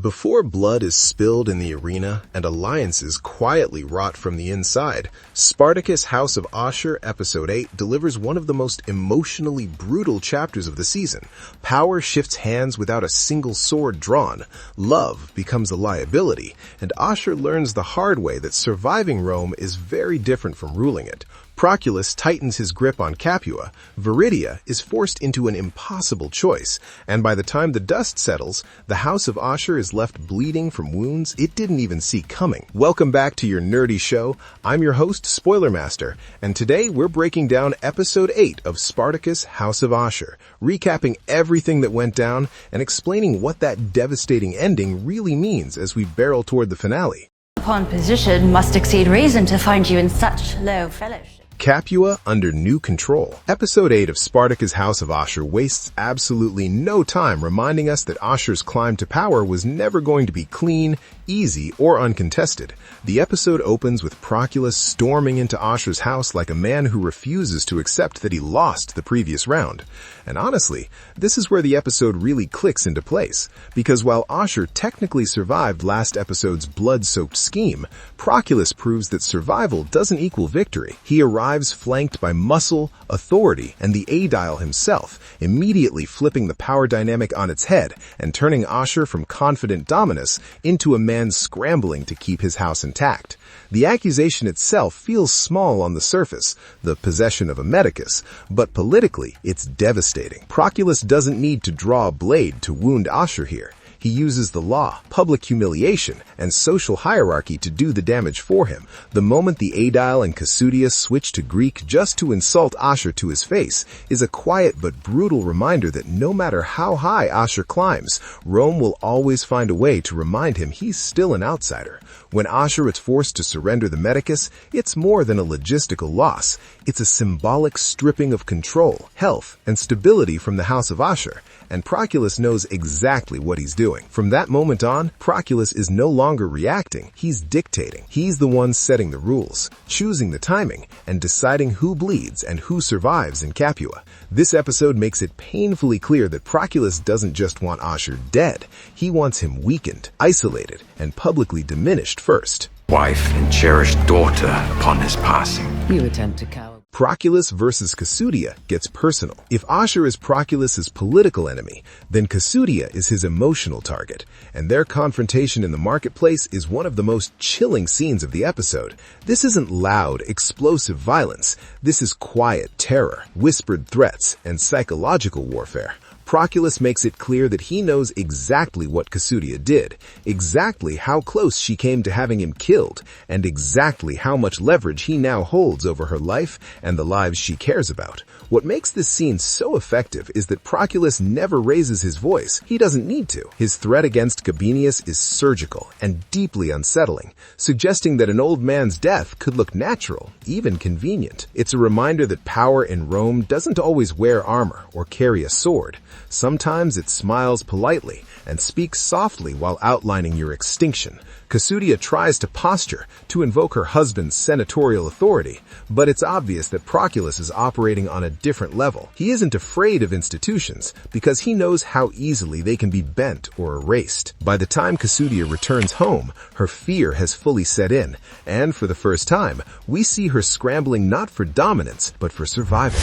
Before blood is spilled in the arena and alliances quietly rot from the inside, Spartacus House of Ashur Episode 8 delivers one of the most emotionally brutal chapters of the season. Power shifts hands without a single sword drawn, love becomes a liability, and Ashur learns the hard way that surviving Rome is very different from ruling it. Proculus tightens his grip on Capua, Viridia is forced into an impossible choice, and by the time the dust settles, the House of Ashur is left bleeding from wounds it didn't even see coming. Welcome back to your nerdy show. I'm your host, Spoiler Master, and today we're breaking down Episode 8 of Spartacus House of Ashur, recapping everything that went down and explaining what that devastating ending really means as we barrel toward the finale. Upon position must exceed reason to find you in such low fellowship. Capua under new control. Episode 8 of Spartacus House of Ashur wastes absolutely no time reminding us that Ashur's climb to power was never going to be clean, easy, or uncontested. The episode opens with Proculus storming into Ashur's house like a man who refuses to accept that he lost the previous round. And honestly, this is where the episode really clicks into place, because while Ashur technically survived last episode's blood-soaked scheme, Proculus proves that survival doesn't equal victory. He arrives flanked by muscle, authority, and the Aedile himself, immediately flipping the power dynamic on its head and turning Ashur from confident dominus into a man scrambling to keep his house intact. The accusation itself feels small on the surface, the possession of a medicus, but politically it's devastating. Proculus doesn't need to draw a blade to wound Ashur here. He uses the law, public humiliation, and social hierarchy to do the damage for him. The moment the Aedile and Cossutia switch to Greek just to insult Ashur to his face is a quiet but brutal reminder that no matter how high Ashur climbs, Rome will always find a way to remind him he's still an outsider. When Ashur is forced to surrender the medicus, it's more than a logistical loss. It's a symbolic stripping of control, health, and stability from the House of Ashur, and Proculus knows exactly what he's doing. From that moment on, Proculus is no longer reacting, he's dictating. He's the one setting the rules, choosing the timing, and deciding who bleeds and who survives in Capua. This episode makes it painfully clear that Proculus doesn't just want Ashur dead, he wants him weakened, isolated, and publicly diminished first. Wife and cherished daughter upon his passing. You attempt to cower. Proculus versus Cossutia gets personal. If Ashur is Proculus's political enemy, then Cossutia is his emotional target, and their confrontation in the marketplace is one of the most chilling scenes of the episode. This isn't loud, explosive violence. This is quiet terror, whispered threats, and psychological warfare. Proculus makes it clear that he knows exactly what Cossutia did, exactly how close she came to having him killed, and exactly how much leverage he now holds over her life and the lives she cares about. What makes this scene so effective is that Proculus never raises his voice. He doesn't need to. His threat against Gabinius is surgical and deeply unsettling, suggesting that an old man's death could look natural, even convenient. It's a reminder that power in Rome doesn't always wear armor or carry a sword. Sometimes it smiles politely and speaks softly while outlining your extinction. Cossutia tries to posture to invoke her husband's senatorial authority, but it's obvious that Proculus is operating on a different level. He isn't afraid of institutions because he knows how easily they can be bent or erased. By the time Cossutia returns home, her fear has fully set in, and for the first time, we see her scrambling not for dominance, but for survival.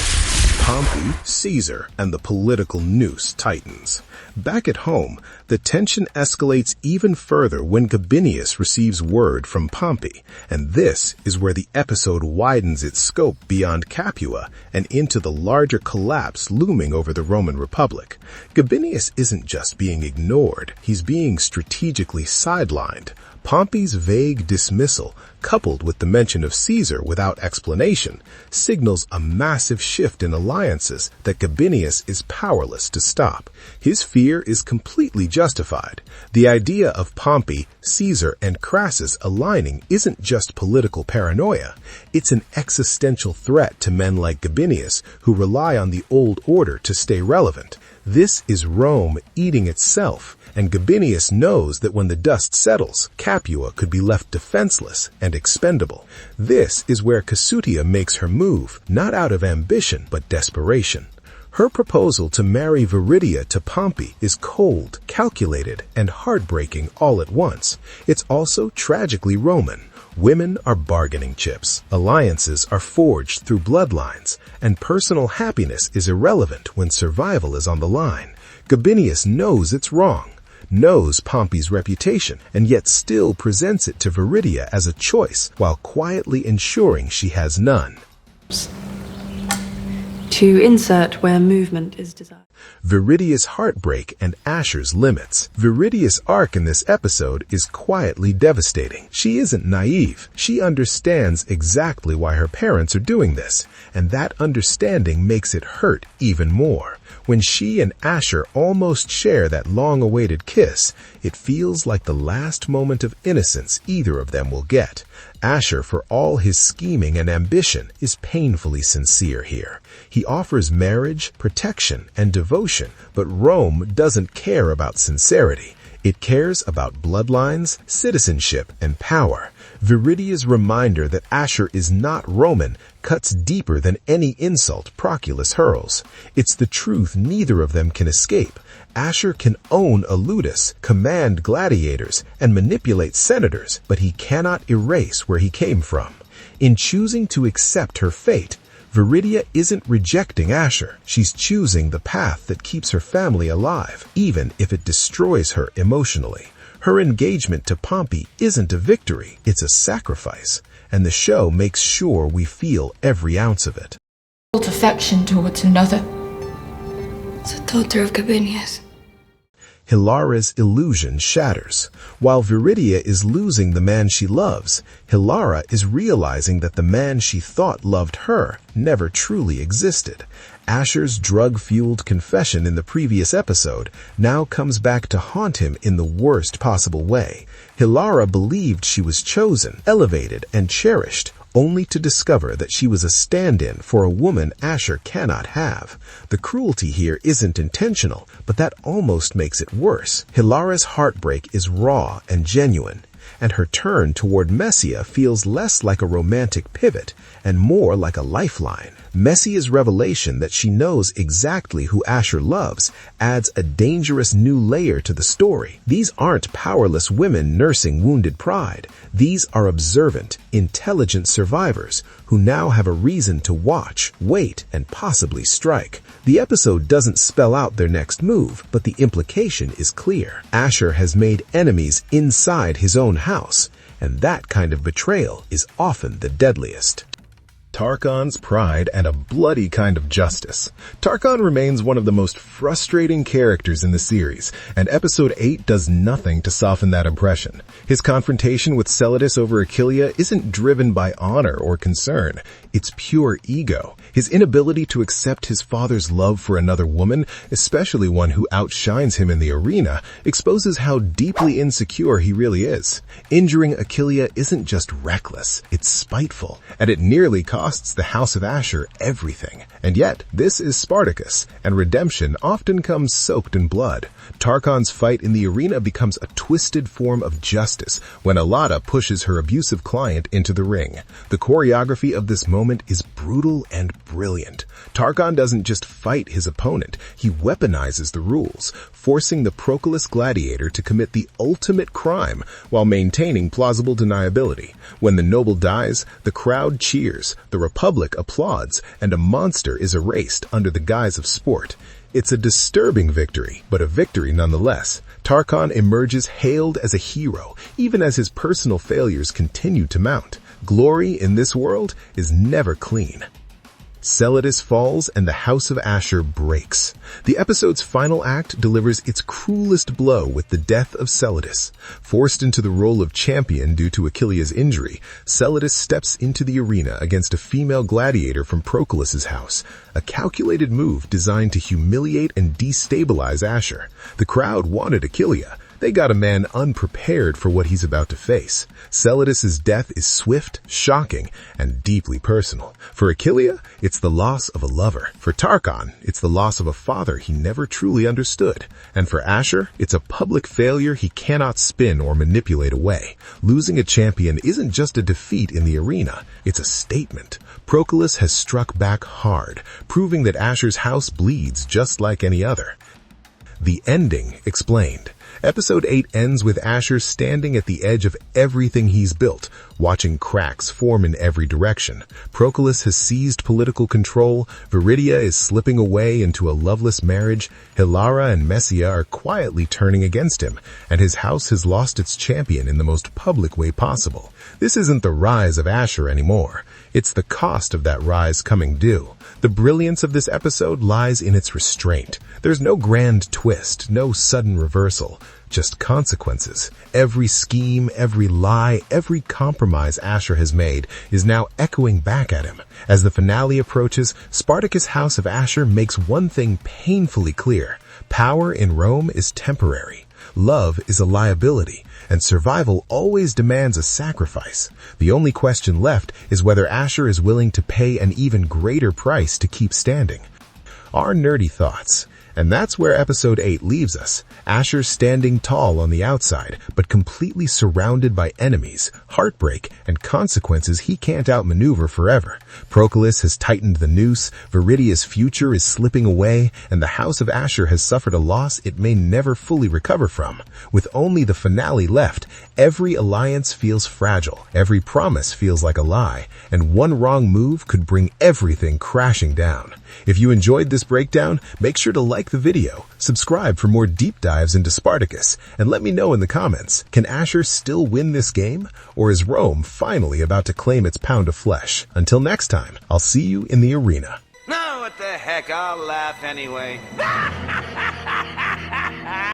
Pompey, Caesar, and the political noose tightens. Back at home, the tension escalates even further when Gabinius receives word from Pompey, and this is where the episode widens its scope beyond Capua and into the larger collapse looming over the Roman Republic. Gabinius isn't just being ignored, he's being strategically sidelined. Pompey's vague dismissal, coupled with the mention of Caesar without explanation, signals a massive shift in alliances that Gabinius is powerless to stop. His fear is completely justified. The idea of Pompey, Caesar, and Crassus aligning isn't just political paranoia. It's an existential threat to men like Gabinius, who rely on the old order to stay relevant. This is Rome eating itself, and Gabinius knows that when the dust settles, Capua could be left defenseless and expendable. This is where Cossutia makes her move, not out of ambition, but desperation. Her proposal to marry Viridia to Pompey is cold, calculated, and heartbreaking all at once. It's also tragically Roman. Women are bargaining chips, alliances are forged through bloodlines, and personal happiness is irrelevant when survival is on the line. Gabinius knows it's wrong, knows Pompey's reputation, and yet still presents it to Viridia as a choice, while quietly ensuring she has none. To insert where movement is desired. Viridia's heartbreak and Ashur's limits. Viridia's arc in this episode is quietly devastating. She isn't naive. She understands exactly why her parents are doing this, and that understanding makes it hurt even more. When she and Ashur almost share that long-awaited kiss, it feels like the last moment of innocence either of them will get. Ashur, for all his scheming and ambition, is painfully sincere here. He offers marriage, protection, and devotion, but Rome doesn't care about sincerity. It cares about bloodlines, citizenship, and power. Viridia's reminder that Ashur is not Roman cuts deeper than any insult Proculus hurls. It's the truth neither of them can escape. Ashur can own a ludus, command gladiators, and manipulate senators, but he cannot erase where he came from. In choosing to accept her fate, Viridia isn't rejecting Ashur. She's choosing the path that keeps her family alive, even if it destroys her emotionally. Her engagement to Pompey isn't a victory, it's a sacrifice, and the show makes sure we feel every ounce of it. Affection towards another. The daughter of Gabinius. Hilara's illusion shatters. While Viridia is losing the man she loves, Hilara is realizing that the man she thought loved her never truly existed. Ashur's drug-fueled confession in the previous episode now comes back to haunt him in the worst possible way. Hilara believed she was chosen, elevated, and cherished, only to discover that she was a stand-in for a woman Ashur cannot have. The cruelty here isn't intentional, but that almost makes it worse. Hilara's heartbreak is raw and genuine, and her turn toward Messia feels less like a romantic pivot and more like a lifeline. Messia's revelation that she knows exactly who Ashur loves adds a dangerous new layer to the story. These aren't powerless women nursing wounded pride. These are observant, intelligent survivors who now have a reason to watch, wait, and possibly strike. The episode doesn't spell out their next move, but the implication is clear. Ashur has made enemies inside his own house, and that kind of betrayal is often the deadliest. Tarchon's pride and a bloody kind of justice. Tarchon remains one of the most frustrating characters in the series, and Episode 8 does nothing to soften that impression. His confrontation with Celadus over Aquileia isn't driven by honor or concern. It's pure ego. His inability to accept his father's love for another woman, especially one who outshines him in the arena, exposes how deeply insecure he really is. Injuring Aquileia isn't just reckless, it's spiteful, and it nearly costs the House of Ashur everything. And yet, this is Spartacus, and redemption often comes soaked in blood. Tarchon's fight in the arena becomes a twisted form of justice when Alada pushes her abusive client into the ring. The choreography of this moment is brutal and brilliant. Tarchon doesn't just fight his opponent, he weaponizes the rules, forcing the Proculus gladiator to commit the ultimate crime while maintaining plausible deniability. When the noble dies, the crowd cheers, the Republic applauds, and a monster is erased under the guise of sport. It's a disturbing victory, but a victory nonetheless. Tarchon emerges hailed as a hero, even as his personal failures continue to mount. Glory in this world is never clean. Celadus falls and the House of Ashur breaks. The episode's final act delivers its cruelest blow with the death of Celadus. Forced into the role of champion due to Aquileia's injury, Celadus steps into the arena against a female gladiator from Proculus's house, a calculated move designed to humiliate and destabilize Ashur. The crowd wanted Aquileia, They got a man unprepared for what he's about to face. Celadus' death is swift, shocking, and deeply personal. For Achillea, it's the loss of a lover. For Tarchon, it's the loss of a father he never truly understood. And for Ashur, it's a public failure he cannot spin or manipulate away. Losing a champion isn't just a defeat in the arena, it's a statement. Proculus has struck back hard, proving that Ashur's house bleeds just like any other. The ending explained. Episode 8 ends with Ashur standing at the edge of everything he's built, watching cracks form in every direction. Proculus has seized political control, Viridia is slipping away into a loveless marriage, Hilara and Messia are quietly turning against him, and his house has lost its champion in the most public way possible. This isn't the rise of Ashur anymore. It's the cost of that rise coming due. The brilliance of this episode lies in its restraint. There's no grand twist, no sudden reversal, just consequences. Every scheme, every lie, every compromise Ashur has made is now echoing back at him. As the finale approaches, Spartacus' House of Ashur makes one thing painfully clear. Power in Rome is temporary. Love is a liability, and survival always demands a sacrifice. The only question left is whether Ashur is willing to pay an even greater price to keep standing. Our nerdy thoughts. And that's where episode 8 leaves us. Ashur standing tall on the outside, but completely surrounded by enemies, heartbreak, and consequences he can't outmaneuver forever. Proculus has tightened the noose, Viridia's future is slipping away, and the House of Ashur has suffered a loss it may never fully recover from. With only the finale left, every alliance feels fragile, every promise feels like a lie, and one wrong move could bring everything crashing down. If you enjoyed this breakdown, make sure to like the video, subscribe for more deep dives into Spartacus, and let me know in the comments, can Ashur still win this game? Or is Rome finally about to claim its pound of flesh? Until next time, I'll see you in the arena. No, what the heck, I'll laugh anyway.